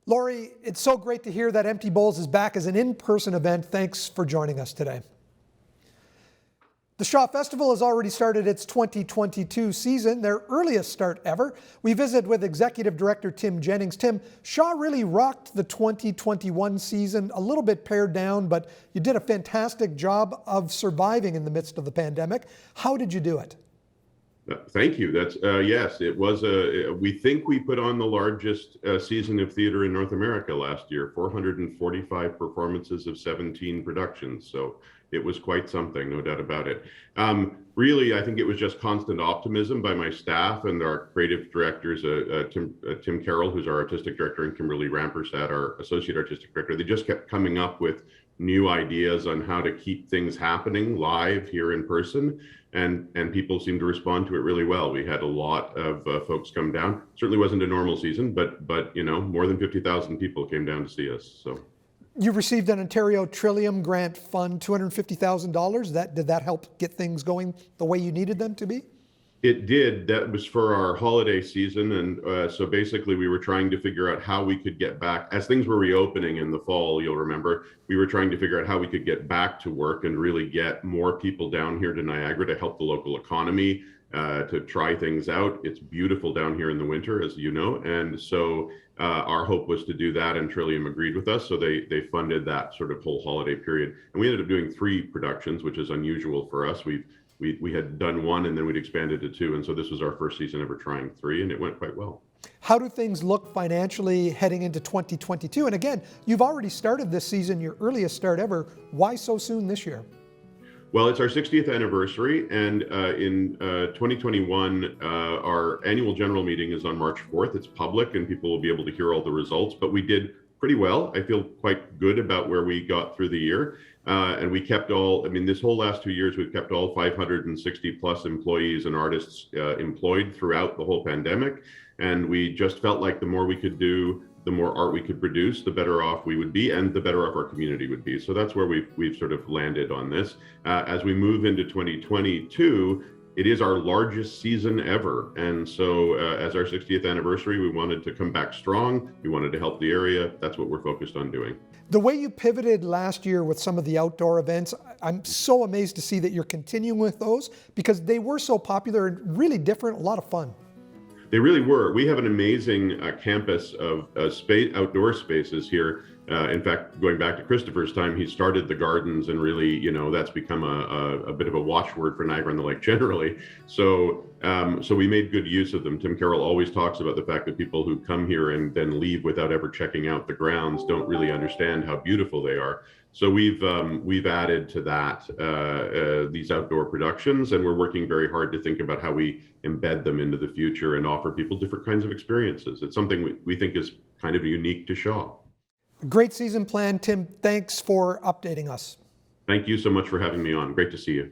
Laurie, it's so great to hear that Empty Bowls is back as an in-person event. Thanks for joining us today. The Shaw Festival has already started its 2022 season, their earliest start ever. We visit with Executive Director Tim Jennings. Tim, Shaw really rocked the 2021 season, a little bit pared down, but you did a fantastic job of surviving in the midst of the pandemic. How did you do it? Thank you. That's yes, it was we think we put on the largest season of theater in North America last year, 445 performances of 17 productions. So it was quite something, no doubt about it. Really, I think it was just constant optimism by my staff and our creative directors, Tim Carroll, who's our artistic director, and Kimberly Rampersad, our associate artistic director. They just kept coming up with new ideas on how to keep things happening live here in person, and people seemed to respond to it really well. We had a lot of folks come down. Certainly wasn't a normal season, but you know, more than 50,000 people came down to see us. So you received an Ontario Trillium Grant Fund, $250,000. Did that help get things going the way you needed them to be? It did. That was for our holiday season. And so basically we were trying to figure out how we could get back, as things were reopening in the fall, you'll remember, we were trying to figure out how we could get back to work and really get more people down here to Niagara to help the local economy, to try things out. It's beautiful down here in the winter, as you know. And so our hope was to do that, and Trillium agreed with us. So they funded that sort of whole holiday period. And we ended up doing 3 productions, which is unusual for us. We had done 1 and then we'd expanded to 2. And so this was our first season ever trying 3, and it went quite well. How do things look financially heading into 2022? And again, you've already started this season, your earliest start ever. Why so soon this year? Well, it's our 60th anniversary, and in 2021, our annual general meeting is on March 4th. It's public and people will be able to hear all the results, but we did pretty well. I feel quite good about where we got through the year. And we kept this whole last 2 years, we've kept all 560 plus employees and artists employed throughout the whole pandemic. And we just felt like the more we could do, the more art we could produce, the better off we would be, and the better off our community would be. So that's where we've sort of landed on this. As we move into 2022, it is our largest season ever. And so as our 60th anniversary, we wanted to come back strong. We wanted to help the area. That's what we're focused on doing. The way you pivoted last year with some of the outdoor events, I'm so amazed to see that you're continuing with those, because they were so popular and really different, a lot of fun. They really were. We have an amazing campus of outdoor spaces here. In fact, going back to Christopher's time, he started the gardens, and really, you know, that's become a bit of a watchword for Niagara on the Lake generally. So we made good use of them. Tim Carroll always talks about the fact that people who come here and then leave without ever checking out the grounds don't really understand how beautiful they are. So we've added to that these outdoor productions, and we're working very hard to think about how we embed them into the future and offer people different kinds of experiences. It's something we think is kind of unique to Shaw. Great season plan, Tim. Thanks for updating us. Thank you so much for having me on. Great to see you.